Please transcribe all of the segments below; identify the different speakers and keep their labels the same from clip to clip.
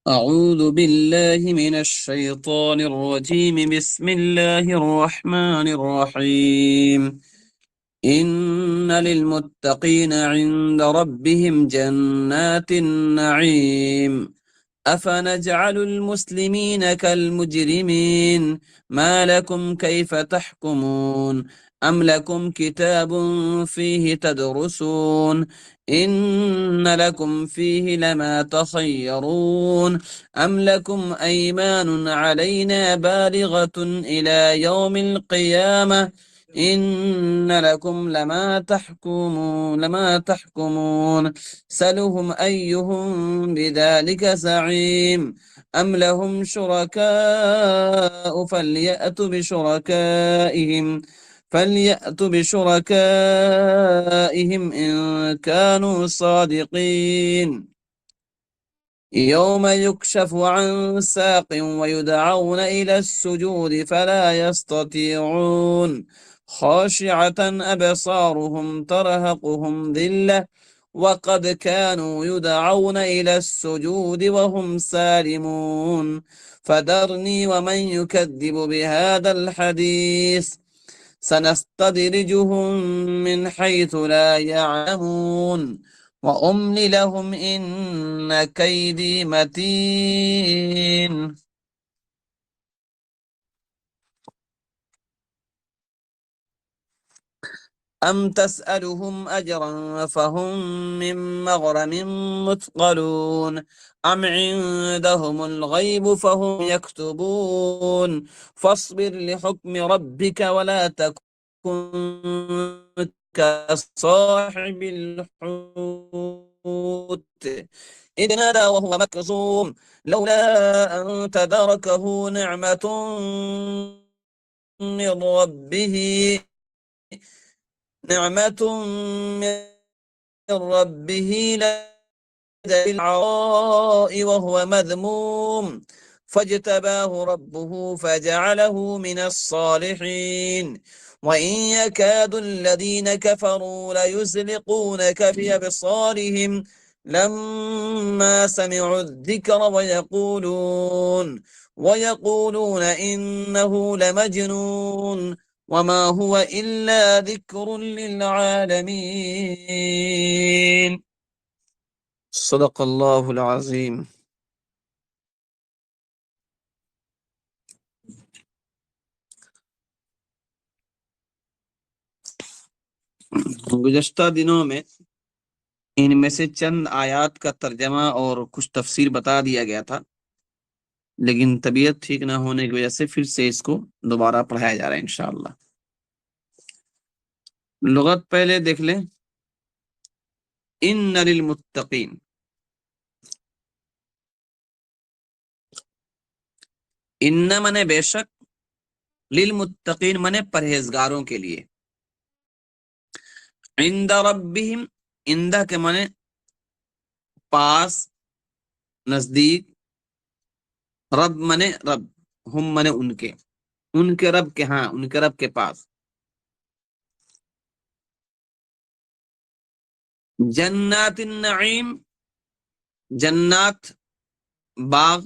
Speaker 1: أعوذ بالله من الشيطان الرجيم. بسم الله الرحمن الرحيم. إن للمتقين عند ربهم جنات النعيم. أفنجعل المسلمين كالمجرمين ما لكم كيف تحكمون أم لكم كتاب فيه تدرسون إن لكم فيه لما تخيرون أم لكم أيمان علينا بالغة إلى يوم القيامة إن لكم لما تحكمون سلهم أيهم بذلك زعيم أم لهم شركاء فليأتوا بشركائهم إن كانوا صادقين. يوم يكشف عن ساق ويدعون إلى السجود فلا يستطيعون خاشعة أبصارهم ترهقهم ذلة وقد كانوا يدعون إلى السجود وهم سالمون فذرني ومن يكذب بهذا الحديث سنستدرجهم من حيث لا يعلمون وأملي لهم إن كيدي متين. أم تسألهم أجرا فهم من مغرم مثقلون أم عندهم الغيب فهم يكتبون فاصبر لحكم ربك ولا تكن كصاحب الحوت إذ نادى وهو مكظوم لولا أن تدركه نعمة من ربه لدى العراء وهو مذموم فاجتباه ربه فجعله من الصالحين وإن يكاد الذين كفروا ليزلقونك بأبصارهم لما سمعوا الذكر ويقولون إنه لمجنون وما هو إلا ذكر للعالمين. صدق اللہ العظیم. گزشتہ دنوں میں ان میں سے چند آیات کا ترجمہ اور کچھ تفسیر بتا دیا گیا تھا، لیکن طبیعت ٹھیک نہ ہونے کی وجہ سے پھر سے اس کو دوبارہ پڑھایا جا رہا ہے انشاءاللہ. لغت پہلے دیکھ لیں. ان للمتقین، ان منے بے شک، للمتقین منے پرہیزگاروں کے لیے. عند ربہم، اندہ کے منے پاس، نزدیک، رب منے رب، ہم منے ان کے رب کے ہاں، ان کے رب کے پاس. جنات النعیم، جنات باغ،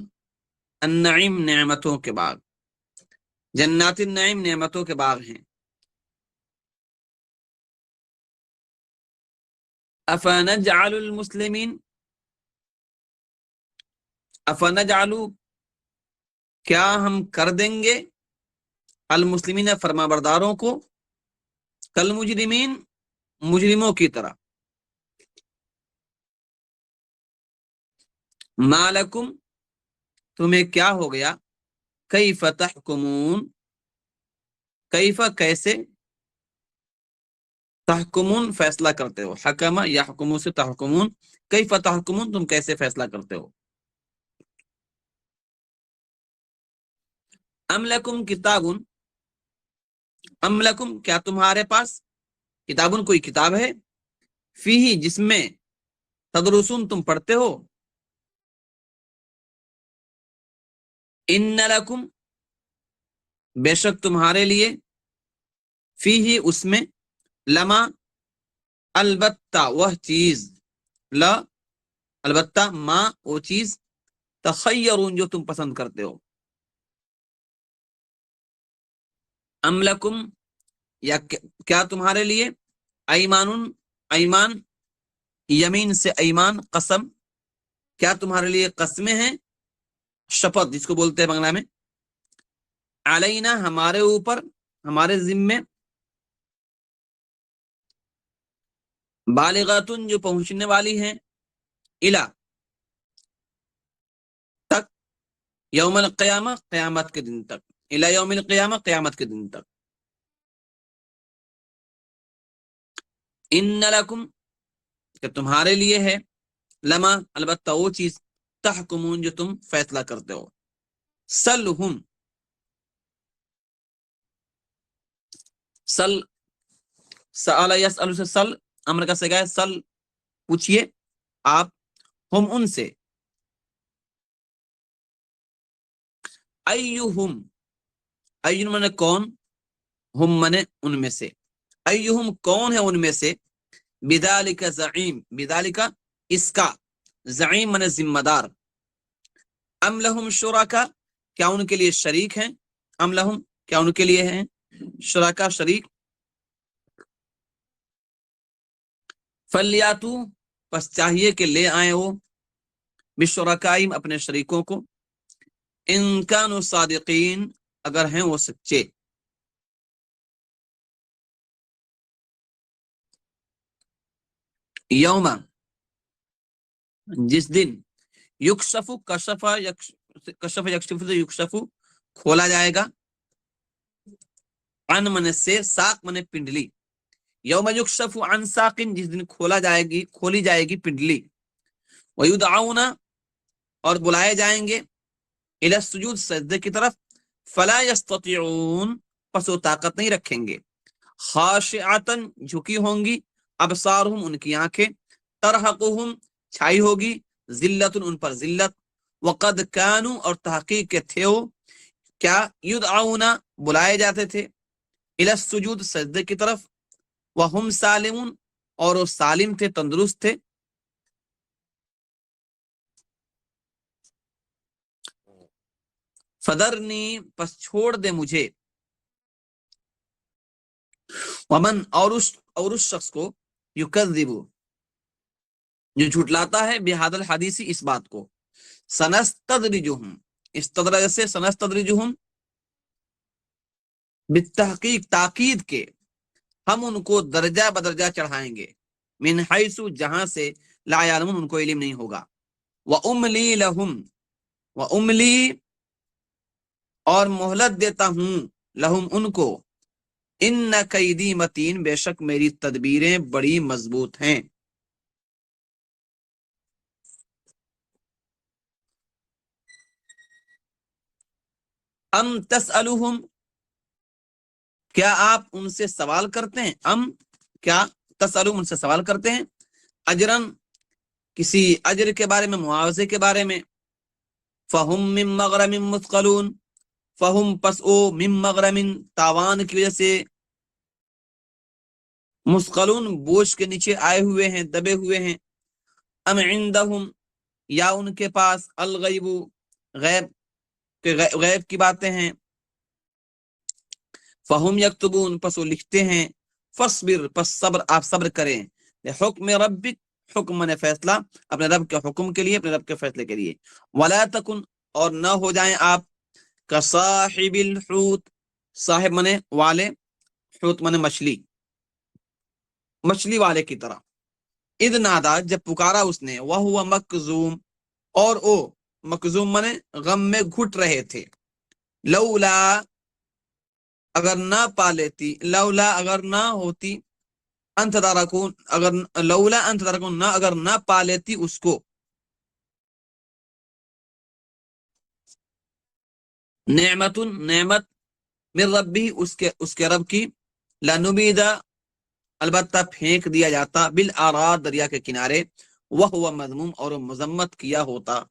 Speaker 1: النعیم نعمتوں کے باغ، جنات النعیم نعمتوں کے باغ ہیں. افنجعل المسلمین، افنجعل کیا ہم کر دیں گے، المسلمین فرما برداروں کو، کالمجرمین مجرموں کی طرح. ما لکم تمہیں کیا ہو گیا، کیف تحکمون کیف کیسے، تحکمون فیصلہ کرتے ہو، حکم یحکمون سے تحکمون، کیف تحکمون تم کیسے فیصلہ کرتے ہو. ام لکم کتاب، ام لکم کیا تمہارے پاس، کتابن کوئی کتاب ہے، فیہ جس میں، تدرسون تم پڑھتے ہو، ان لکم بے شک تمہارے لیے، فیہ اس میں، لما البتہ وہ چیز، لا البتہ ما وہ چیز، تخیرون جو تم پسند کرتے ہو، ام لکم یا کیا تمہارے لیے، ایمان، ایمان یمین سے ایمان قسم، کیا تمہارے لیے قسمیں ہیں، شپت جس کو بولتے ہیں بنگلہ میں، علینا ہمارے اوپر، ہمارے ذمے، بالغاتن جو پہنچنے والی ہیں، الا تک، یوم القیامہ قیامت کے دن تک، الا یوم القیامہ قیامت کے دن تک، ان لکم کہ تمہارے لیے ہے، لما البتہ وہ چیز، تحکمون جو تم فیصلہ کرتے ہو، سلہم، سل، سأل یسأل سے سل، امر کا سگا ہے، سل پوچھئے آپ، ہم ان سے، ایہم، ایہم من کون، ہم من ان میں سے، ایہم کون ہے ان میں سے، بذالک زعیم، بذالک اس کا، زعیم من ذمہ دار، ام لہم شرکا کیا ان کے لیے شریک ہیں، ام لہم کیا ان کے لیے ہیں، شرکا شریک، فلیاتو پس چاہیے کہ لے آئیں وہ، بشرکائیم اپنے شریکوں کو، ان کانوا صادقین اگر ہیں وہ سچے، یوم جس دن، یکشف کشف، کشف یکشف سے یکشف کھولا جائے گا، عن من سے، ساق من پنڈلی، یوم یکشف عن ساق جس دن کھولی جائے گی پنڈلی، ویدعون اور بلائے جائیں گے، الی السجود سجدے کی طرف، فلا یستطیعون پس وہ طاقت نہیں رکھیں گے، خاشعتن جھکی ہوں گی، ابصارہم ان کی آنکھیں، ترحقہم چھائی ہوگی، ذلت ان پر ذلت، وقد کانوا اور تحقیق کے تھے وہ، کیا، یدعون بلائے جاتے تھے، الی السجود سجدے کی طرف، وہم سالمون اور وہ سالم تھے، تندرست تھے، فذرنی پس چھوڑ دے مجھے، ومن اور اس شخص کو، یکذب جو جھٹلاتا ہے، بہذا الحدیث اس بات کو، سنستدرجہم استدرج سے، سنستدرجہم بالتحقیق تاکید کے، ہم ان کو درجہ بدرجہ چڑھائیں گے، من حیث جہاں سے، لا یعلمون ان کو علم نہیں ہوگا، واملی لہم واملی اور مہلت دیتا ہوں، لہم ان کو، ان کیدی متین بے شک میری تدبیریں بڑی مضبوط ہیں، ام تسألہم کیا آپ ان سے سوال کرتے ہیں، ام کیا، تسألہم ان سے سوال کرتے ہیں، اجرن کسی اجر کے بارے میں، معاوضے کے بارے میں، فہم من مغرم مثقلون فہم پس او من مغرم تاوان کی وجہ سے، مثقلون بوجھ کے نیچے آئے ہوئے ہیں، دبے ہوئے ہیں، ام عندہم یا ان کے پاس، الغیب غیب غیب کی باتیں ہیں، فہم یکتبون پس وہ لکھتے ہیں، فاصبر پس صبر آپ صبر کریں، حکم ربک حکم نے فیصلہ اپنے رب کے حکم کے لیے، اپنے رب کے فیصلے کے لیے، ولا تکن اور نہ ہو جائیں آپ، کصاحب الحوت صاحب منے والے، حوت منے مچھلی، مچھلی والے کی طرح، اذ نادا جب پکارا اس نے، وہو مکظوم اور او مکظوم منے غم میں گھٹ رہے تھے، لولا اگر نہ پا لیتی، لولا اگر نہ ہوتی، انت تدارکون اگر، لولا انت تدارکون نہ اگر نہ پا لیتی اس کو، نعمت نعمت، من ربی اس کے رب کی، لنبیدا البتہ پھینک دیا جاتا، بالآراء دریا کے کنارے، وہو مذموم اور مذمت کیا ہوتا،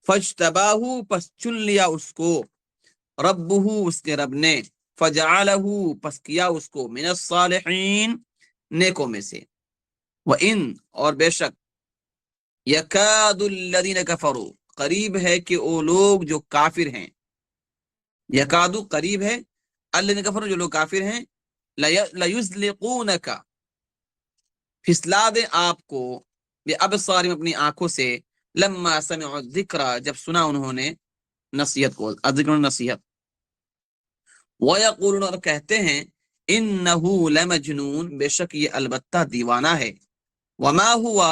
Speaker 1: فاجتباہ پس چن لیا اس کو، ربہ اس کے رب نے، فجعلہ پس کیا اس کو، من الصالحین نیکوں میں سے. وَإِن اور بے شک یکاد الذین کفروا قریب ہے کہ وہ لوگ جو کافر ہیں. یکادو قریب ہے، الذین کفروا جو لوگ کافر ہیں، لیزلقونک پھسلا دے آپ کو، بابصارہم اپنی آنکھوں سے، لما سمعوا الذکر جب سنا انہوں نے نصیحت کو، الذکر نصیحت. وَيَقُولُونَ اور کہتے ہیں، انہ لمجنون بے شک یہ البتہ دیوانہ ہے. وما ہوا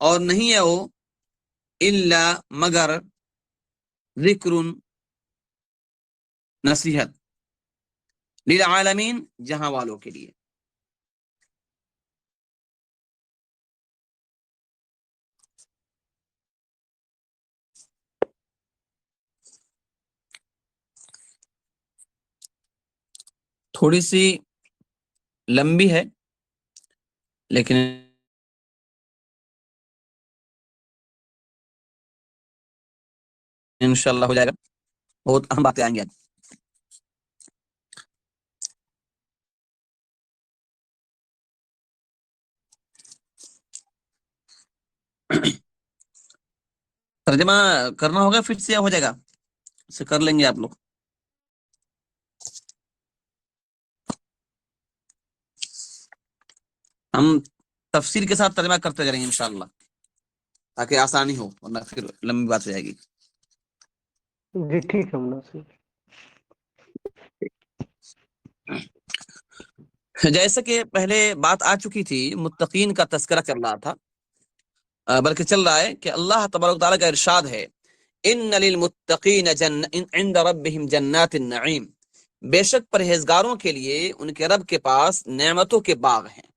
Speaker 1: اور نہیں ہے وہ، الا مگر ذکر نصیحت، للعالمین جہاں والوں کے لیے. تھوڑی سی لمبی ہے لیکن انشاءاللہ ہو جائے گا. بہت اہم باتیں آئیں گی. ترجمہ کرنا ہوگا پھر سے ہو جائے گا، اسے کر لیں گے آپ لوگ. ہم تفسیر کے ساتھ ترجمہ کرتے جائیں گے انشاءاللہ تاکہ آسانی ہو، ورنہ پھر لمبی بات ہو جائے گی.
Speaker 2: جی ٹھیک ہے مناسب.
Speaker 1: جیسا کہ پہلے بات آ چکی تھی، متقین کا تذکرہ چل رہا تھا، بلکہ چل رہا ہے کہ اللہ تبارک و تعالیٰ کا ارشاد ہے، ان للمتقین عند ربهم جنات النعیم، بے شک پرہیزگاروں کے لیے ان کے رب کے پاس نعمتوں کے باغ ہیں.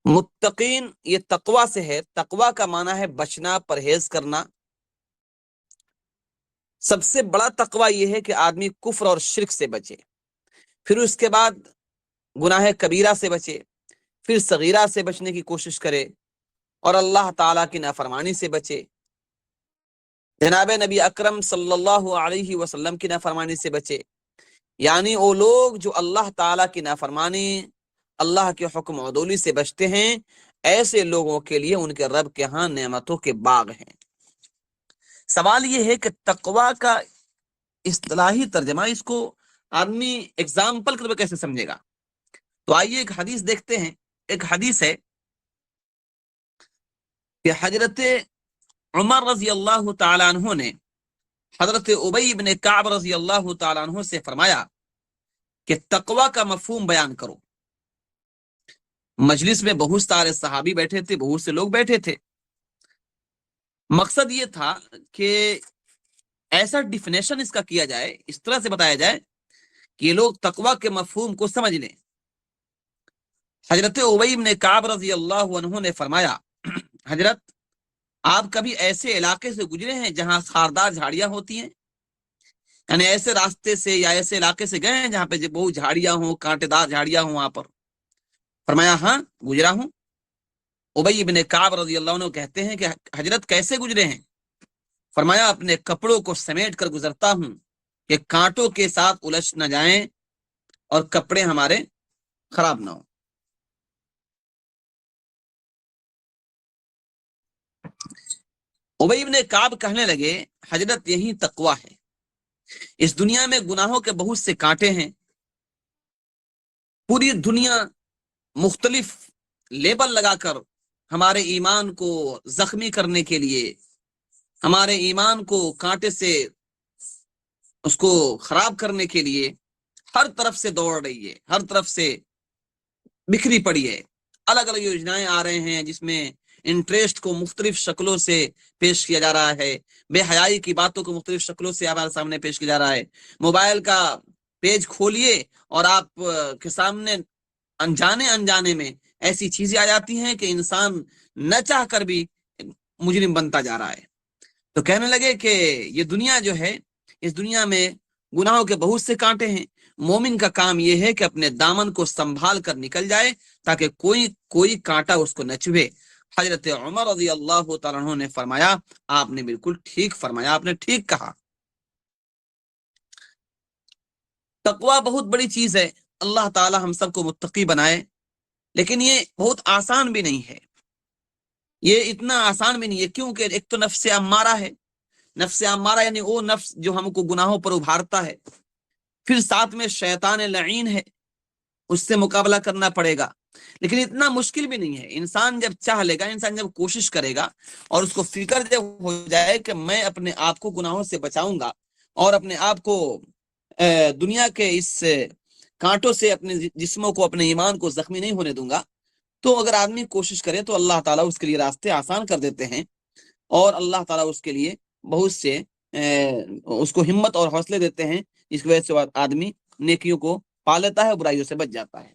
Speaker 1: متقین یہ تقوی سے ہے. تقوی کا معنی ہے بچنا، پرہیز کرنا. سب سے بڑا تقوی یہ ہے کہ آدمی کفر اور شرک سے بچے، پھر اس کے بعد گناہ کبیرہ سے بچے، پھر صغیرہ سے بچنے کی کوشش کرے، اور اللہ تعالیٰ کی نافرمانی سے بچے، جناب نبی اکرم صلی اللہ علیہ وسلم کی نافرمانی سے بچے. یعنی وہ لوگ جو اللہ تعالیٰ کی نافرمانی، اللہ کے حکم عدولی سے بچتے ہیں، ایسے لوگوں کے لیے ان کے رب کے ہاں نعمتوں کے باغ ہیں. سوال یہ ہے کہ تقوی کا اصطلاحی ترجمہ، اس کو آدمی اگزامپل کے طور پہ کیسے سمجھے گا؟ تو آئیے ایک حدیث دیکھتے ہیں. ایک حدیث ہے کہ حضرت عمر رضی اللہ تعالیٰ عنہ نے حضرت ابی بن کعب رضی اللہ تعالیٰ عنہ سے فرمایا کہ تقوی کا مفہوم بیان کرو. مجلس میں بہت سارے صحابی بیٹھے تھے، بہت سے لوگ بیٹھے تھے. مقصد یہ تھا کہ ایسا ڈیفینیشن اس کا کیا جائے، اس طرح سے بتایا جائے کہ یہ لوگ تقوی کے مفہوم کو سمجھ لیں. حضرت ابی بن کعب رضی اللہ عنہ نے فرمایا، حضرت آپ کبھی ایسے علاقے سے گزرے ہیں جہاں خاردار جھاڑیاں ہوتی ہیں؟ یعنی ایسے راستے سے یا ایسے علاقے سے گئے ہیں جہاں پہ بہت جھاڑیاں ہوں، کانٹے دار جھاڑیاں ہوں وہاں پر؟ فرمایا ہاں گزرا ہوں. ابی بن کعب رضی اللہ عنہ کہتے ہیں کہ حضرت کیسے گزرے ہیں؟ فرمایا اپنے کپڑوں کو سمیٹ کر گزرتا ہوں کہ کانٹوں کے ساتھ الجھ نہ جائیں اور کپڑے ہمارے خراب نہ ہوں. ابی بن کعب کہنے لگے، حضرت یہی تقوی ہے. اس دنیا میں گناہوں کے بہت سے کانٹے ہیں، پوری دنیا مختلف لیبل لگا کر ہمارے ایمان کو زخمی کرنے کے لیے، ہمارے ایمان کو کانٹے سے اس کو خراب کرنے کے لیے ہر طرف سے دوڑ رہی ہے، ہر طرف سے بکھری پڑی ہے. الگ الگ یوجنائیں آ رہے ہیں جس میں انٹرسٹ کو مختلف شکلوں سے پیش کیا جا رہا ہے، بے حیائی کی باتوں کو مختلف شکلوں سے ہمارے سامنے پیش کیا جا رہا ہے. موبائل کا پیج کھولیے اور آپ کے سامنے انجانے میں ایسی چیزیں آ جاتی ہیں کہ انسان نہ چاہ کر بھی مجرم بنتا جا رہا ہے. تو کہنے لگے کہ یہ دنیا جو ہے، اس دنیا میں گناہوں کے بہت سے کانٹے ہیں. مومن کا کام یہ ہے کہ اپنے دامن کو سنبھال کر نکل جائے تاکہ کوئی کانٹا اس کو نہ چبھے. حضرت عمر رضی اللہ تعالیٰ عنہ نے فرمایا، آپ نے بالکل ٹھیک فرمایا، آپ نے ٹھیک کہا. تقوی بہت بڑی چیز ہے. اللہ تعالی ہم سب کو متقی بنائے، لیکن یہ بہت آسان بھی نہیں ہے، یہ اتنا آسان بھی نہیں ہے، کیونکہ ایک تو نفس امارہ ہے، نفس امارہ یعنی وہ نفس جو ہم کو گناہوں پر ابھارتا ہے، پھر ساتھ میں شیطان لعین ہے، اس سے مقابلہ کرنا پڑے گا، لیکن اتنا مشکل بھی نہیں ہے۔ انسان جب چاہ لے گا، انسان جب کوشش کرے گا، اور اس کو فکر جب ہو جائے کہ میں اپنے آپ کو گناہوں سے بچاؤں گا اور اپنے آپ کو دنیا کے اس کانٹوں سے اپنے جسموں کو، اپنے ایمان کو زخمی نہیں ہونے دوں گا، تو اگر آدمی کوشش کرے تو اللہ تعالیٰ اس کے لیے راستے آسان کر دیتے ہیں، اور اللہ تعالیٰ اس کے لیے بہت سے اس کو ہمت اور حوصلے دیتے ہیں، جس کی وجہ سے آدمی نیکیوں کو پا لیتا ہے، برائیوں سے بچ جاتا ہے۔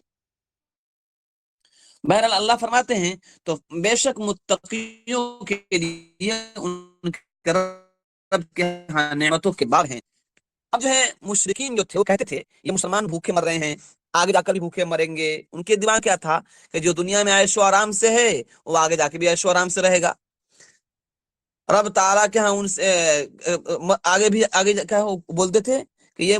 Speaker 1: بہرحال اللہ فرماتے ہیں تو بے شک متقیوں کے لیے ان کے رب کے ہاں نعمتوں کے باغ ہیں۔ اب جو ہے مشرکین جو تھے وہ کہتے تھے یہ مسلمان بھوکے مر رہے ہیں، آگے جا کر بھی بھوکے مریں گے۔ ان کے دماغ کیا تھا کہ جو دنیا میں عیش و آرام سے ہے وہ آگے جا کے بھی عیش و آرام سے رہے گا۔ رب تعالیٰ کے ہاں ان سے آگے بھی آگے کیا بولتے تھے کہ یہ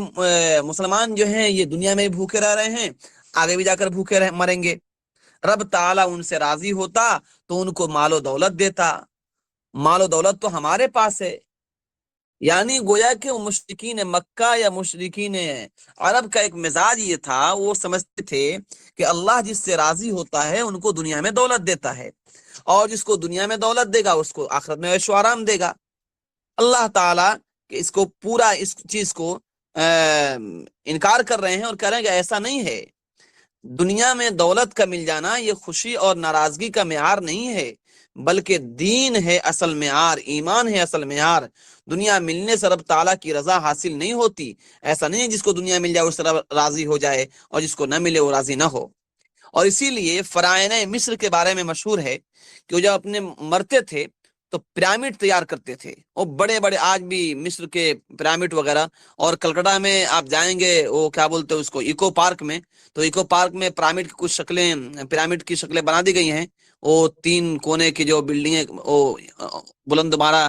Speaker 1: مسلمان جو ہیں یہ دنیا میں بھوکے رہ رہے ہیں، آگے بھی جا کر بھوکے مریں گے۔ رب تعالیٰ ان سے راضی ہوتا تو ان کو مال و دولت دیتا، مال و دولت تو ہمارے پاس ہے۔ یعنی گویا کہ مشرکین مکہ یا مشرکین عرب کا ایک مزاج یہ تھا، وہ سمجھتے تھے کہ اللہ جس سے راضی ہوتا ہے ان کو دنیا میں دولت دیتا ہے، اور جس کو دنیا میں دولت دے گا اس کو آخرت میں عیش و آرام دے گا۔ اللہ تعالیٰ اس کو پورا اس چیز کو انکار کر رہے ہیں اور کہہ رہے ہیں کہ ایسا نہیں ہے۔ دنیا میں دولت کا مل جانا یہ خوشی اور ناراضگی کا معیار نہیں ہے، بلکہ دین ہے اصل معیار، ایمان ہے اصل معیار۔ دنیا ملنے سے رب تعالیٰ کی رضا حاصل نہیں ہوتی۔ ایسا نہیں ہے جس کو دنیا مل جائے اس سے راضی ہو جائے، اور جس کو نہ ملے وہ راضی نہ ہو۔ اور اسی لیے فرعونِ مصر کے بارے میں مشہور ہے کہ وہ جب اپنے مرتے تھے تو پیرامڈ تیار کرتے تھے، وہ بڑے بڑے، آج بھی مصر کے پیرامڈ وغیرہ، اور کلکتہ میں آپ جائیں گے وہ کیا بولتے ہیں اس کو، ایکو پارک میں، تو ایکو پارک میں پیرامڈ کی کچھ شکلیں، پیرامڈ کی شکلیں بنا دی گئی ہیں، وہ 3 کونے کی جو بلڈنگیں وہ بلند بارہ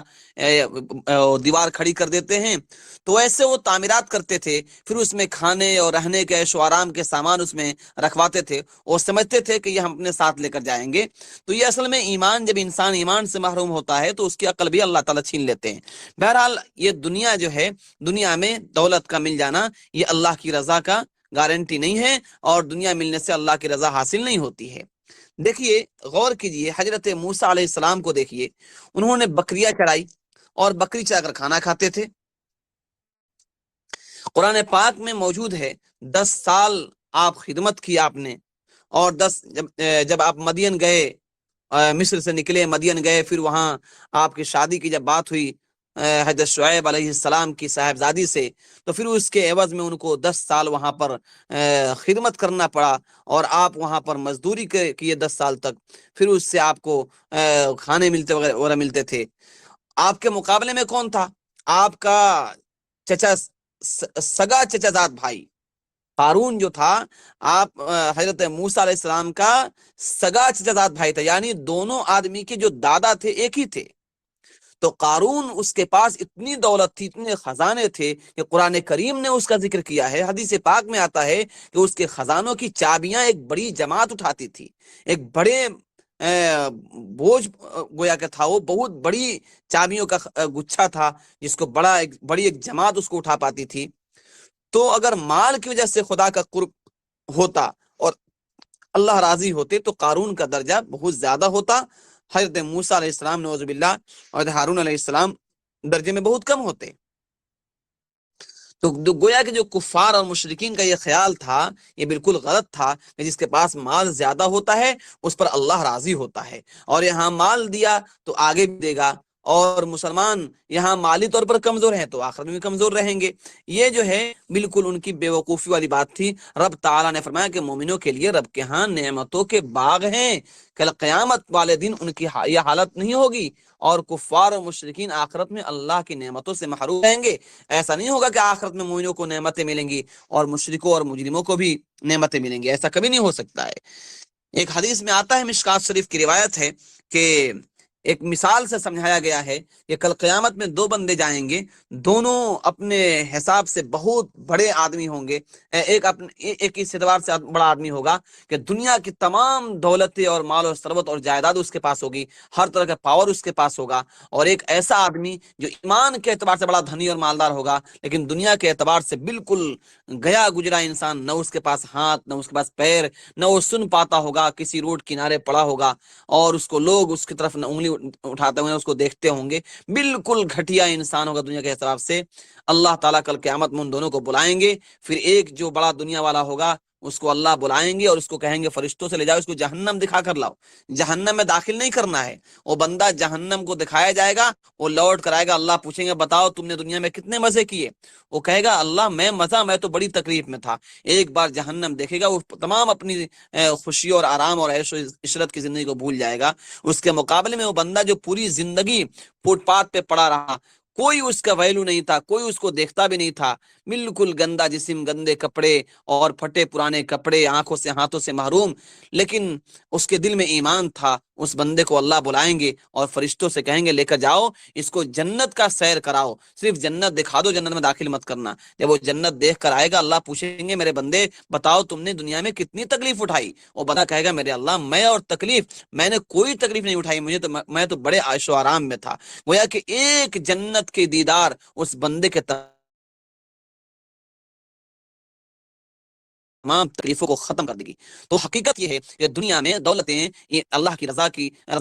Speaker 1: دیوار کھڑی کر دیتے ہیں، تو ایسے وہ تعمیرات کرتے تھے، پھر اس میں کھانے اور رہنے کے عیش و آرام کے سامان اس میں رکھواتے تھے، وہ سمجھتے تھے کہ یہ ہم اپنے ساتھ لے کر جائیں گے۔ تو یہ اصل میں ایمان، جب انسان ایمان سے محروم ہوتا ہے تو اس کی عقل بھی اللہ تعالیٰ چھین لیتے ہیں۔ بہرحال یہ دنیا جو ہے، دنیا میں دولت کا مل جانا یہ اللہ کی رضا کا گارنٹی نہیں ہے، اور دنیا ملنے سے اللہ کی رضا حاصل نہیں ہوتی ہے۔ دیکھیے، غور کیجئے، حضرت موسیٰ علیہ السلام کو دیکھیے، انہوں نے بکریاں چڑھائی اور بکری چڑھا کر کھانا کھاتے تھے۔ قرآن پاک میں موجود ہے 10 سال آپ خدمت کی آپ نے، اور جب آپ مدین گئے، مصر سے نکلے مدین گئے، پھر وہاں آپ کی شادی کی جب بات ہوئی حضرت شعیب علیہ السلام کی صاحبزادی سے، تو پھر اس کے عوض میں ان کو 10 سال وہاں پر خدمت کرنا پڑا، اور آپ وہاں پر مزدوری کیے 10 سال تک، پھر اس سے آپ کو کھانے ملتے وغیرہ ملتے تھے۔ آپ کے مقابلے میں کون تھا؟ آپ کا چچا، سگا چچا زاد بھائی قارون جو تھا، آپ حضرت موسیٰ علیہ السلام کا سگا چچا زاد بھائی تھا، یعنی دونوں آدمی کے جو دادا تھے ایک ہی تھے۔ تو قارون، اس کے پاس اتنی دولت تھی، اتنے خزانے تھے کہ قرآن کریم نے اس کا ذکر کیا ہے، حدیث پاک میں آتا ہے کہ اس کے خزانوں کی چابیاں ایک بڑی جماعت اٹھاتی تھی، ایک بڑے بوجھ گویا کہ تھا، وہ بہت بڑی چابیوں کا گچھا تھا، جس کو بڑی ایک جماعت اس کو اٹھا پاتی تھی۔ تو اگر مال کی وجہ سے خدا کا قرب ہوتا اور اللہ راضی ہوتے تو قارون کا درجہ بہت زیادہ ہوتا، حضرت موسیٰ علیہ السلام نعوذ باللہ اور ہارون علیہ السلام درجے میں بہت کم ہوتے۔ تو گویا کہ جو کفار اور مشرکین کا یہ خیال تھا یہ بالکل غلط تھا کہ جس کے پاس مال زیادہ ہوتا ہے اس پر اللہ راضی ہوتا ہے، اور یہاں مال دیا تو آگے بھی دے گا، اور مسلمان یہاں مالی طور پر کمزور ہیں تو آخرت میں بھی کمزور رہیں گے۔ یہ جو ہے بالکل ان کی بے وقوفی والی بات تھی۔ رب تعالیٰ نے فرمایا کہ مومنوں کے لیے رب کے ہاں نعمتوں کے باغ ہیں، کل قیامت والے دن ان کی یہ حالت نہیں ہوگی، اور کفار و مشرکین آخرت میں اللہ کی نعمتوں سے محروم رہیں گے۔ ایسا نہیں ہوگا کہ آخرت میں مومنوں کو نعمتیں ملیں گی اور مشرکوں اور مجرموں کو بھی نعمتیں ملیں گی، ایسا کبھی نہیں ہو سکتا ہے۔ ایک حدیث میں آتا ہے، مشکات شریف کی روایت ہے کہ ایک مثال سے سمجھایا گیا ہے کہ کل قیامت میں دو بندے جائیں گے، دونوں اپنے حساب سے بہت بڑے آدمی ہوں گے۔ ایک اس اعتبار سے بڑا آدمی ہوگا کہ دنیا کی تمام دولتیں اور مال و ثروت اور جائیداد اس کے پاس ہوگی، ہر طرح کا پاور اس کے پاس ہوگا۔ اور ایک ایسا آدمی جو ایمان کے اعتبار سے بڑا دھنی اور مالدار ہوگا، لیکن دنیا کے اعتبار سے بالکل گیا گجرا انسان، نہ اس کے پاس ہاتھ، نہ اس کے پاس پیر، نہ وہ سن پاتا ہوگا، کسی روڈ کنارے پڑا ہوگا اور اس کو لوگ اس کی طرف انگلی اٹھاتے ہوئے اس کو دیکھتے ہوں گے، بالکل گھٹیا انسان ہوگا دنیا کے حساب سے۔ اللہ تعالیٰ کل قیامت میں ان دونوں کو بلائیں گے، پھر ایک جو بڑا دنیا والا ہوگا اس کو اللہ بلائیں گے اور اس کو کہیں گے فرشتوں سے لے جاؤ، اس کو جہنم دکھا کر لاؤ، جہنم میں داخل نہیں کرنا ہے۔ وہ بندہ جہنم کو دکھایا جائے گا، وہ لوٹ کر آئے گا، اللہ پوچھیں گے بتاؤ تم نے دنیا میں کتنے مزے کیے؟ وہ کہے گا اللہ میں تو بڑی تکلیف میں تھا۔ ایک بار جہنم دیکھے گا، وہ تمام اپنی خوشی اور آرام اور عیش و عشرت کی زندگی کو بھول جائے گا۔ اس کے مقابلے میں وہ بندہ جو پوری زندگی فٹ پاتھ پہ پڑا رہا، کوئی اس کا ویلو نہیں تھا، کوئی اس کو دیکھتا بھی نہیں تھا، بالکل گندا جسم، گندے کپڑے اور پھٹے پرانے کپڑے، آنکھوں سے ہاتھوں سے محروم، لیکن اس کے دل میں ایمان تھا۔ اس بندے کو اللہ بلائیں گے اور فرشتوں سے کہیں گے لے کر جاؤ، اس کو جنت کا سیر کراؤ، صرف جنت دکھا دو، جنت میں داخل مت کرنا۔ جب وہ جنت دیکھ کر آئے گا، اللہ پوچھیں گے میرے بندے بتاؤ تم نے دنیا میں کتنی تکلیف اٹھائی؟ وہ بندہ کہے گا میرے اللہ میں نے کوئی تکلیف نہیں اٹھائی، میں تو بڑے عیش و آرام میں تھا۔ گویا کہ ایک جنت کے دیدار اس بندے کے تمام تکلیفوں کو ختم کر دے گی۔ تو حقیقت یہ ہے کہ دنیا میں دولتیں یہ اللہ کی رضا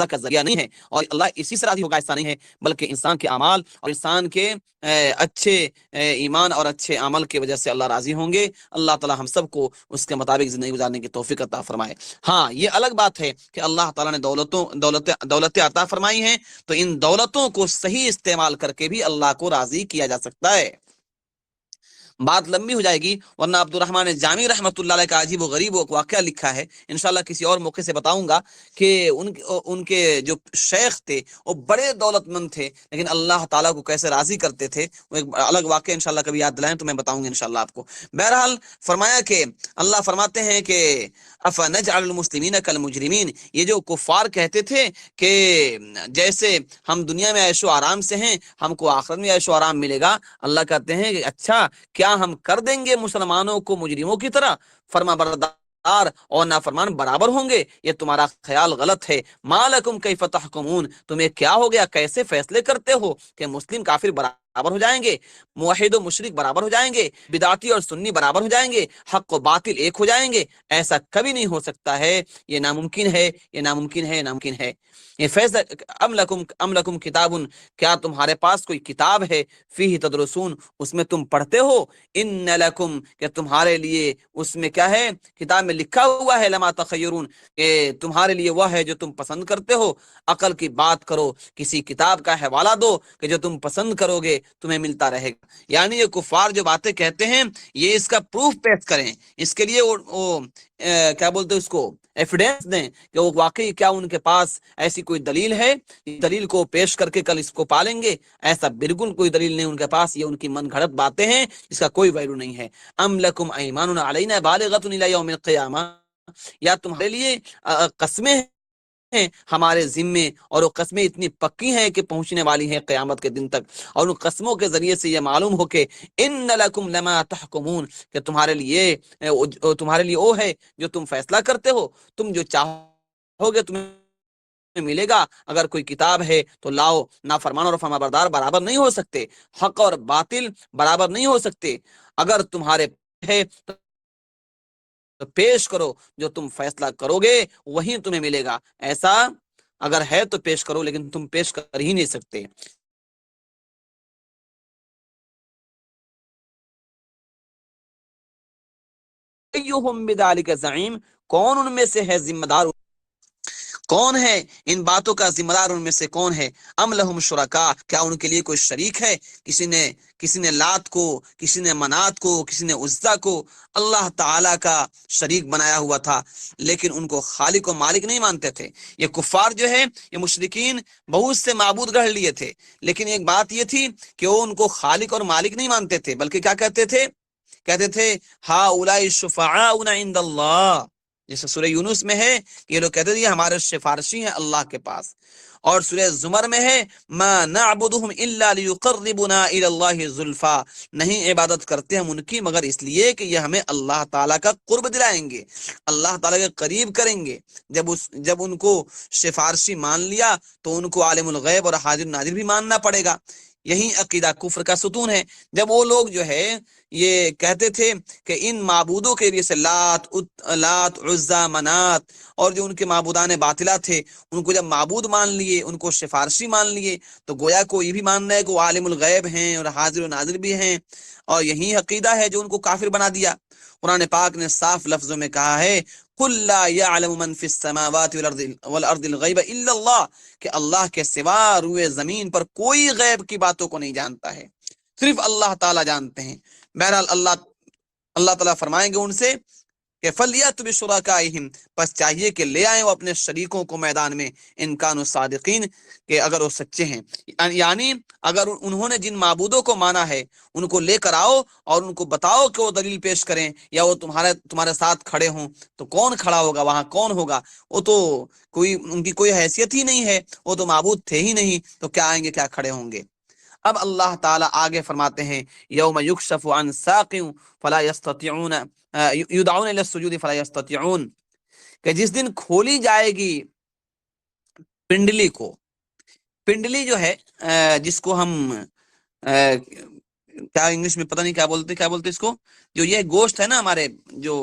Speaker 1: کا ذریعہ نہیں ہے، اور اللہ اسی سے راضی ہوگا ایسا نہیں ہے، بلکہ انسان کے اعمال اور انسان کے اچھے ایمان اور اچھے عمل کی وجہ سے اللہ راضی ہوں گے۔ اللہ تعالی ہم سب کو اس کے مطابق زندگی گزارنے کی توفیق عطا فرمائے۔ ہاں، یہ الگ بات ہے کہ اللہ تعالیٰ نے دولتیں عطا فرمائی ہیں، تو ان دولتوں کو صحیح استعمال کر کے بھی اللہ کو راضی کیا جا سکتا ہے۔ بات لمبی ہو جائے گی، ورنہ عبد الرحمن جامی رحمۃ اللہ علیہ کا عجیب و غریب واقعہ لکھا ہے، انشاءاللہ کسی اور موقع سے بتاؤں گا، کہ ان کے جو شیخ تھے وہ بڑے دولت مند تھے، لیکن اللہ تعالیٰ کو کیسے راضی کرتے تھے، وہ ایک الگ واقعہ انشاءاللہ کبھی یاد دلائیں تو میں بتاؤں گا انشاءاللہ آپ کو۔ بہرحال فرمایا کہ اللہ فرماتے ہیں کہ افنجعل المسلمین کالمجرمین، یہ جو کفار کہتے تھے کہ جیسے ہم دنیا میں عیش و آرام سے ہیں، ہم کو آخرت میں عیش و آرام ملے گا، اللہ کہتے ہیں کہ اچھا کیا ہم کر دیں گے مسلمانوں کو مجرموں کی طرح، فرما بردار اور نافرمان برابر ہوں گے؟ یہ تمہارا خیال غلط ہے۔ ما لکم کیف تحکمون، تمہیں کیا ہو گیا، کیسے فیصلے کرتے ہو کہ مسلم کافر برابر ہو جائیں گے، موحد و مشرک برابر ہو جائیں گے، بدعتی اور سنی برابر ہو جائیں گے، حق و باطل ایک ہو جائیں گے؟ ایسا کبھی نہیں ہو سکتا ہے، یہ ناممکن ہے، یہ ناممکن ہے، یہ ناممکن ہے۔ یہ فیصلہ ام لکم کتاب، کیا تمہارے پاس کوئی کتاب ہے، فیہ تدرسون، اس میں تم پڑھتے ہو، ان لکم، کہ تمہارے لیے اس میں کیا ہے، کتاب میں لکھا ہوا ہے، لما تخیرون، کہ تمہارے لیے وہ ہے جو تم پسند کرتے ہو۔ عقل کی بات کرو، کسی کتاب کا حوالہ دو کہ جو تم پسند کرو گے تمہیں ملتا رہے گا۔ یعنی یہ کفار جو باتیں کہتے ہیں، یہ اس کا پروف پیش کریں، اس کے لیے وہ کیا بولتے اس کو ایویڈنس دیں کہ وہ واقعی کیا ان کے پاس ایسی کوئی دلیل ہے، دلیل کو پیش کر کے کل اس کو پالیں گے۔ ایسا بالکل کوئی دلیل نہیں ان کے پاس، یہ ان کی من گھڑت باتیں ہیں، اس کا کوئی ویلو نہیں ہے۔ ام لکم ایمان علینا بالغۃ الی یوم القیامہ، یا تمہارے لیے قسمیں ہیں ہمارے ذمے، اور وہ قسمیں اتنی پکی ہیں کہ پہنچنے والی ہیں قیامت کے دن تک، اور ان قسموں کے ذریعے سے یہ معلوم ہو کہ ان لکم لما تحکمون، کہ تمہارے لیے وہ ہے جو تم فیصلہ کرتے ہو، تم جو چاہو گے تمہیں ملے گا۔ اگر کوئی کتاب ہے تو لاؤ، نافرمان اور فرمانبردار برابر نہیں ہو سکتے، حق اور باطل برابر نہیں ہو سکتے۔ اگر تمہارے ہے تو پیش کرو، جو تم فیصلہ کرو گے وہی تمہیں ملے گا۔ ایسا اگر ہے تو پیش کرو، لیکن تم پیش کر ہی نہیں سکتے۔ ایہم بذالک زعیم، کون ان میں سے ہے ذمہ دار، کون ہے ان باتوں کا ذمہ دار، ان میں سے کون ہے؟ ام لہم شرکا، کیا ان کے لیے کوئی شریک ہے؟ کسی نے لات کو، کسی نے منات کو، کسی نے عزا کو اللہ تعالی کا شریک بنایا ہوا تھا، لیکن ان کو خالق و مالک نہیں مانتے تھے۔ یہ کفار جو ہے، یہ مشرکین بہت سے معبود گڑھ لیے تھے، لیکن ایک بات یہ تھی کہ وہ ان کو خالق اور مالک نہیں مانتے تھے، بلکہ کیا کہتے تھے؟ کہتے تھے ہؤلاء شفعاؤنا عند اللہ، جیسے سورہ یونس میں ہے کہ یہ لوگ کہتے ہیں یہ ہمارے سفارشی ہیں اللہ کے پاس، اور سورہ زمر میں ہے ما نعبدهم الا ليقربنا الى الله زلفا، نہیں عبادت کرتے ہم ان کی مگر اس لیے کہ یہ ہمیں اللہ تعالیٰ کا قرب دلائیں گے، اللہ تعالیٰ کے قریب کریں گے۔ جب ان کو سفارشی مان لیا تو ان کو عالم الغیب اور حاضر ناظر بھی ماننا پڑے گا۔ یہی عقیدہ کفر کا ستون ہے۔ جب وہ لوگ جو ہے یہ کہتے تھے کہ ان معبودوں کے لیے سے لات عزا منات اور جو ان کے معبودان باطلہ تھے ان کو جب معبود مان لیے، ان کو سفارشی مان لیے، تو گویا کو یہ بھی ماننا ہے کہ وہ عالم الغیب ہیں اور حاضر و ناظر بھی ہیں، اور یہی عقیدہ ہے جو ان کو کافر بنا دیا۔ قرآن پاک نے صاف لفظوں میں کہا ہے قل لا يعلم من في السماوات والارض الغیب الا اللہ، کہ اللہ کے سوا روئے زمین پر کوئی غیب کی باتوں کو نہیں جانتا ہے، صرف اللہ تعالیٰ جانتے ہیں۔ بہرحال اللہ تعالیٰ فرمائیں گے ان سے کہ فَلْيَأْتُ بِشُرَكَائِهِمْ، پس چاہیے کہ لے آئیں وہ اپنے شریکوں کو میدان میں، ان کانوا صادقین، کہ اگر وہ سچے ہیں، یعنی اگر انہوں نے جن معبودوں کو مانا ہے ان کو لے کر آؤ اور ان کو بتاؤ کہ وہ دلیل پیش کریں، یا وہ تمہارے ساتھ کھڑے ہوں، تو کون کھڑا ہوگا وہاں؟ کون ہوگا؟ وہ تو ان کی کوئی حیثیت ہی نہیں ہے، وہ تو معبود تھے ہی نہیں، تو کیا آئیں گے، کیا کھڑے ہوں گے؟ اب اللہ تعالیٰ آگے فرماتے ہیں یوم یکشف عن ساق فلا یستطیعون یدعون الی السجود فلا یستطیعون، کہ جس دن کھولی جائے گی پنڈلی کو، پنڈلی جو ہے جس کو ہم کیا انگلش میں پتہ نہیں کیا بولتے اس کو، جو یہ گوشت ہے نا ہمارے جو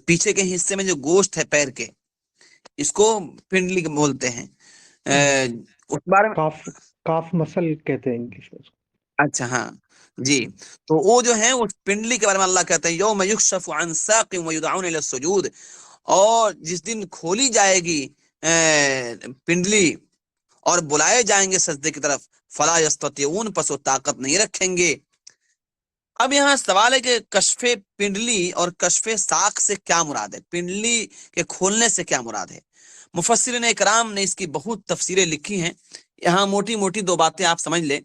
Speaker 1: پیچھے کے حصے میں جو گوشت ہے پیر کے، اس کو پنڈلی بولتے ہیں۔ اس بارے میں
Speaker 2: کاف مسل کہتے ہیں انگلش میں اس کو۔
Speaker 1: اچھا ہاں جی، تو وہ جو ہے اس پنڈلی کے بارے میں اللہ کہتے ہیں یوم یکشف عن ساق ویدعون الی السجود، اور جس دن کھولی جائے گی پنڈلی اور بلائے جائیں گے سجدے کی طرف، فلا یستطیعون، پس وہ طاقت نہیں رکھیں گے۔ اب یہاں سوال ہے کہ کشف پنڈلی اور کشف ساق سے کیا مراد ہے، پنڈلی کے کھولنے سے کیا مراد ہے؟ مفسرین اکرام نے اس کی بہت تفسیریں لکھی ہیں، یہاں موٹی موٹی دو باتیں آپ سمجھ لیں۔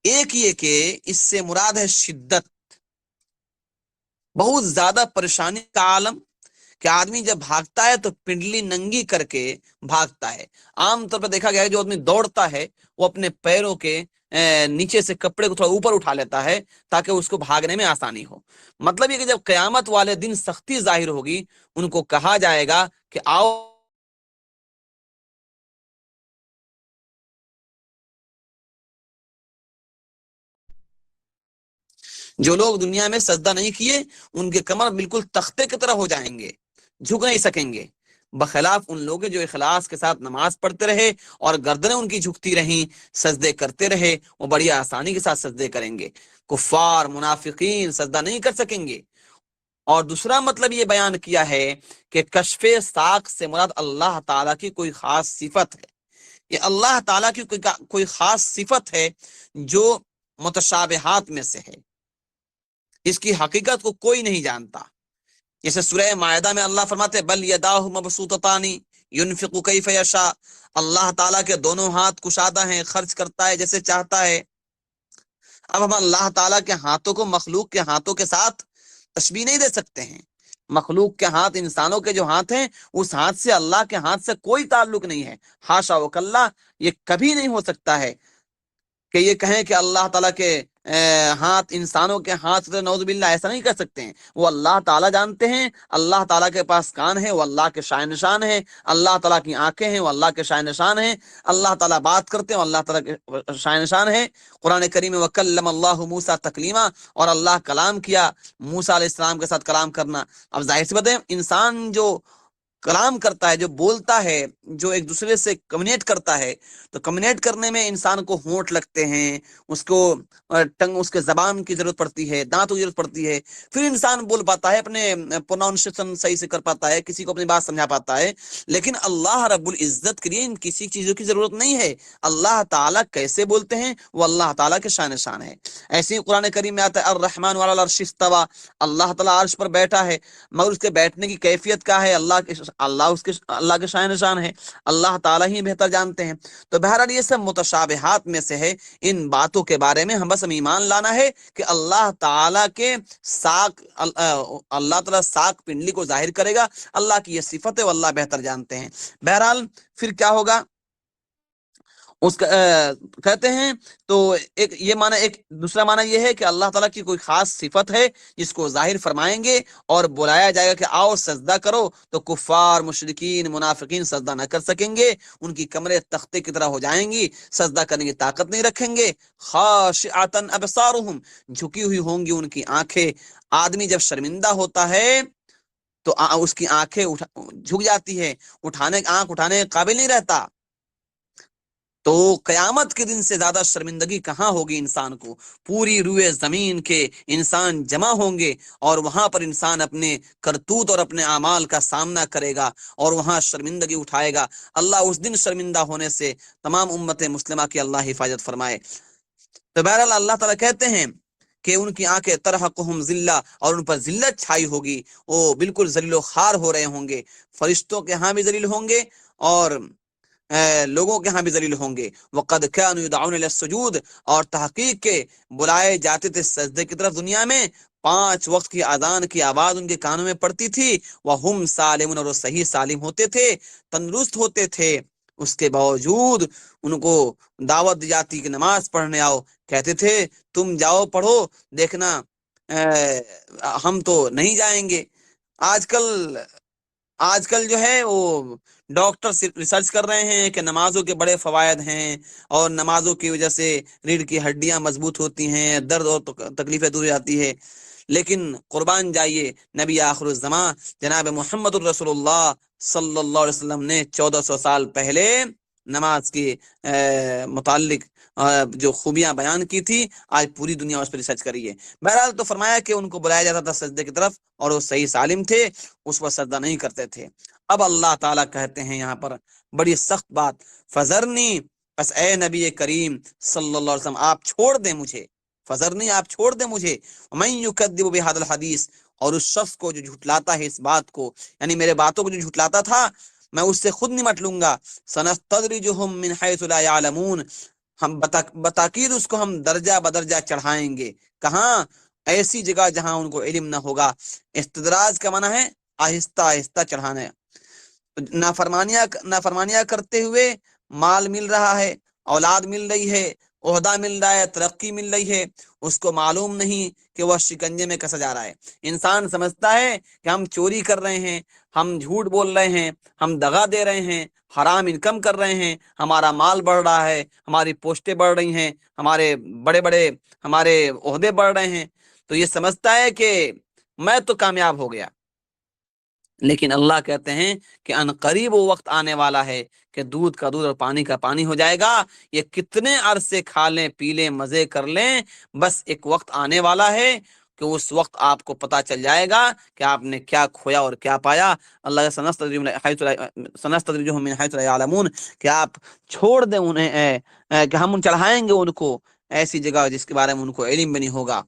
Speaker 1: ایک یہ کہ اس سے مراد ہے شدت، بہت زیادہ پریشانی کا عالم، کہ آدمی جب بھاگتا ہے تو پنڈلی ننگی کر کے بھاگتا ہے۔ عام طور پر دیکھا گیا ہے جو آدمی دوڑتا ہے وہ اپنے پیروں کے نیچے سے کپڑے کو تھوڑا اوپر اٹھا لیتا ہے تاکہ اس کو بھاگنے میں آسانی ہو۔ مطلب یہ کہ جب قیامت والے دن سختی ظاہر ہوگی، ان کو کہا جائے گا کہ آؤ جو لوگ دنیا میں سجدہ نہیں کیے ان کے کمر بالکل تختے کی طرح ہو جائیں گے، جھک نہیں سکیں گے، بخلاف ان لوگوں جو اخلاص کے ساتھ نماز پڑھتے رہے اور گردنیں ان کی جھکتی رہیں، سجدے کرتے رہے، وہ بڑی آسانی کے ساتھ سجدے کریں گے۔ کفار منافقین سجدہ نہیں کر سکیں گے۔ اور دوسرا مطلب یہ بیان کیا ہے کہ کشف ساق سے مراد اللہ تعالیٰ کی کوئی خاص صفت ہے، یہ اللہ تعالیٰ کی کوئی خاص صفت ہے جو متشابہات میں سے ہے، اس کی حقیقت کو کوئی نہیں جانتا۔ جیسے سورہ مائدہ میں اللہ فرماتے ہیں بل یداہ مبسوطتان ينفق کیف یشاء، اللہ تعالیٰ کے دونوں ہاتھ کشادہ ہیں، خرچ کرتا ہے جیسے چاہتا ہے۔ اب ہم اللہ تعالیٰ کے ہاتھوں کو مخلوق کے ہاتھوں کے ساتھ تشبیہ نہیں دے سکتے ہیں۔ مخلوق کے ہاتھ، انسانوں کے جو ہاتھ ہیں، اس ہاتھ سے اللہ کے ہاتھ سے کوئی تعلق نہیں ہے، حاشا وکلا، یہ کبھی نہیں ہو سکتا ہے کہ یہ کہیں کہ اللہ تعالیٰ کے ہاتھ انسانوں کے ہاتھ سے، نعوذ باللہ، ایسا نہیں کر سکتے ہیں۔ وہ اللہ تعالیٰ جانتے ہیں، اللہ تعالیٰ کے پاس کان ہے، وہ اللہ کے شائن نشان ہے، اللہ تعالیٰ کی آنکھیں ہیں، وہ اللہ کے شائن نشان ہیں، اللہ تعالیٰ بات کرتے ہیں، وہ اللہ تعالیٰ کے شائن نشان ہے۔ قرآن کریم میں وَكَلَّمَ اللَّهُ مُوسَىٰ تَكْلِيمًا، اور اللہ کلام کیا موسیٰ علیہ السلام کے ساتھ کلام کرنا۔ اب ظاہر سی بات ہے انسان جو کلام کرتا ہے، جو بولتا ہے، جو ایک دوسرے سے کمیونیٹ کرتا ہے، تو کمیونیٹ کرنے میں انسان کو ہونٹ لگتے ہیں، اس کو ٹنگ، اس کے زبان کی ضرورت پڑتی ہے، دانتوں کی ضرورت پڑتی ہے، پھر انسان بول پاتا ہے، اپنے پروناؤنسیشن صحیح سے کر پاتا ہے، کسی کو اپنی بات سمجھا پاتا ہے۔ لیکن اللہ رب العزت کے لیے ان کسی چیزوں کی ضرورت نہیں ہے۔ اللہ تعالیٰ کیسے بولتے ہیں وہ اللہ تعالیٰ کے شان شان ہے۔ ایسے ہی قرآن کریم میں آتا ہے الرحمن علی العرش استویٰ، اللہ تعالیٰ عرش پر بیٹھا ہے، مگر اس کے بیٹھنے کی کیفیت کیا ہے؟ اللہ کے اللہ کے شان نشان ہے، اللہ تعالیٰ ہی بہتر جانتے ہیں۔ تو بہرحال یہ سب متشابہات میں سے ہے، ان باتوں کے بارے میں ہم بس ہمیں ایمان لانا ہے کہ اللہ تعالیٰ کے اللہ تعالیٰ ساک پنڈلی کو ظاہر کرے گا، اللہ کی یہ صفت ہے، وہ اللہ بہتر جانتے ہیں۔ بہرحال پھر کیا ہوگا اس کا کہتے ہیں تو ایک یہ معنی، ایک دوسرا معنی یہ ہے کہ اللہ تعالیٰ کی کوئی خاص صفت ہے جس کو ظاہر فرمائیں گے اور بلایا جائے گا کہ آؤ سجدہ کرو، تو کفار، مشرکین، منافقین سجدہ نہ کر سکیں گے، ان کی کمریں تختے کی طرح ہو جائیں گی، سجدہ کرنے کی طاقت نہیں رکھیں گے۔ خاشعۃ ابصارہم، جھکی ہوئی ہوں گی ان کی آنکھیں۔ آدمی جب شرمندہ ہوتا ہے تو اس کی آنکھیں جھک جاتی ہے، آنکھ اٹھانے کے قابل نہیں رہتا۔ تو قیامت کے دن سے زیادہ شرمندگی کہاں ہوگی انسان کو؟ پوری روئے زمین کے انسان جمع ہوں گے اور وہاں پر انسان اپنے کرتوت اور اپنے اعمال کا سامنا کرے گا اور وہاں شرمندگی اٹھائے گا۔ اللہ اس دن شرمندہ ہونے سے تمام امت مسلمہ کی اللہ حفاظت فرمائے۔ تو بہرحال اللہ تعالیٰ کہتے ہیں کہ ان کی آنکھیں ترحقہم ذلہ، اور ان پر ذلت چھائی ہوگی، وہ بالکل ذلیل و خوار ہو رہے ہوں گے۔ فرشتوں کے ہاں بھی ذلیل ہوں گے اور لوگوں کے ہاں بھی ذلیل ہوں گے۔ وقد كانوا يدعون الى السجود، اور تحقیق کے بلائے جاتے تھے سجدے کی طرف دنیا میں، 5 وقت کی اذان کی آواز ان کے کانوں میں پڑتی تھی، وہم سالمون، اور وہ صحیح سالم ہوتے تھے، تندرست ہوتے تھے۔ اس کے باوجود ان کو دعوت دی جاتی کہ نماز پڑھنے آؤ، کہتے تھے تم جاؤ پڑھو، دیکھنا ہم تو نہیں جائیں گے۔ آج کل جو ہے وہ ڈاکٹر ریسرچ کر رہے ہیں کہ نمازوں کے بڑے فوائد ہیں، اور نمازوں کی وجہ سے ریڑھ کی ہڈیاں مضبوط ہوتی ہیں، درد اور تکلیفیں دور جاتی ہے۔ لیکن قربان جائیے، نبی آخر الزماں جناب محمد الرسول اللہ صلی اللہ علیہ وسلم نے 1400 سال پہلے نماز کے متعلق جو خوبیاں بیان کی تھی، آج پوری دنیا اس پر ریسرچ کری ہے۔ بہرحال تو فرمایا کہ ان کو بلایا جاتا تھا سجدے کی طرف، اور وہ صحیح سالم تھے، اس پر سجدہ نہیں کرتے تھے۔ اب اللہ تعالیٰ کہتے ہیں یہاں پر بڑی سخت بات، فذرنی، بس اے نبی کریم صلی اللہ علیہ وسلم آپ چھوڑ دیں مجھے، فذرنی آپ چھوڑ دیں مجھے، ومن یکذب بہذا الحدیث، اور اس شخص کو جو جھٹلاتا ہے اس بات کو، یعنی میرے باتوں کو جو جھٹلاتا تھا، میں اس سے خود نمٹ لوں گا۔ سنستدرجہم من حیث لا یعلمون، ہم بتاکید اس کو ہم درجہ بدرجہ چڑھائیں گے۔ کہاں؟ ایسی جگہ جہاں ان کو علم نہ ہوگا۔ استدراج کا معنی ہے آہستہ آہستہ چڑھانا۔ نافرمانیاں کرتے ہوئے مال مل رہا ہے، اولاد مل رہی ہے، عہدہ مل رہا ہے، ترقی مل رہی ہے، اس کو معلوم نہیں کہ وہ شکنجے میں کسا جا رہا ہے۔ انسان سمجھتا ہے کہ ہم چوری کر رہے ہیں، ہم جھوٹ بول رہے ہیں، ہم دغا دے رہے ہیں، حرام انکم کر رہے ہیں، ہمارا مال بڑھ رہا ہے، ہماری پوسٹیں بڑھ رہی ہیں، ہمارے ہمارے عہدے بڑھ رہے ہیں، تو یہ سمجھتا ہے کہ میں تو کامیاب ہو گیا۔ لیکن اللہ کہتے ہیں کہ ان قریب وہ وقت آنے والا ہے کہ دودھ کا دودھ اور پانی کا پانی ہو جائے گا۔ یہ کتنے عرصے کھا لیں، پی لیں، مزے کر لیں، بس ایک وقت آنے والا ہے کہ اس وقت آپ کو پتا چل جائے گا کہ آپ نے کیا کھویا اور کیا پایا۔ اللہ سنستدرجہم من حیث لا یعلمون، کہ آپ چھوڑ دیں انہیں، کہ ہم چڑھائیں گے ان کو ایسی جگہ جس کے بارے میں ان کو علم بھی نہیں ہوگا۔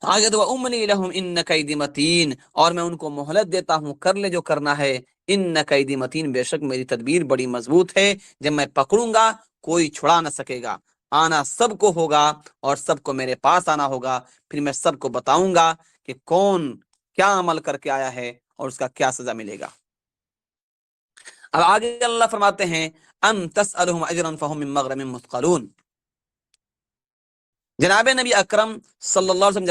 Speaker 1: آگے تو املی لہم ان کیدی متین، اور میں ان کو مہلت دیتا ہوں، کر لے جو کرنا ہے۔ ان کیدی متین، بے شک میری تدبیر بڑی مضبوط ہے، جب میں پکڑوں گا کوئی چھڑا نہ سکے گا۔ آنا سب کو ہوگا اور سب کو میرے پاس آنا ہوگا، پھر میں سب کو بتاؤں گا کہ کون کیا عمل کر کے آیا ہے اور اس کا کیا سزا ملے گا۔ اب آگے اللہ فرماتے ہیں ام تسألہم اجرا فہم من مغرم مثقلون۔ جناب نبی اکرم صلی اللہ علیہ وسلم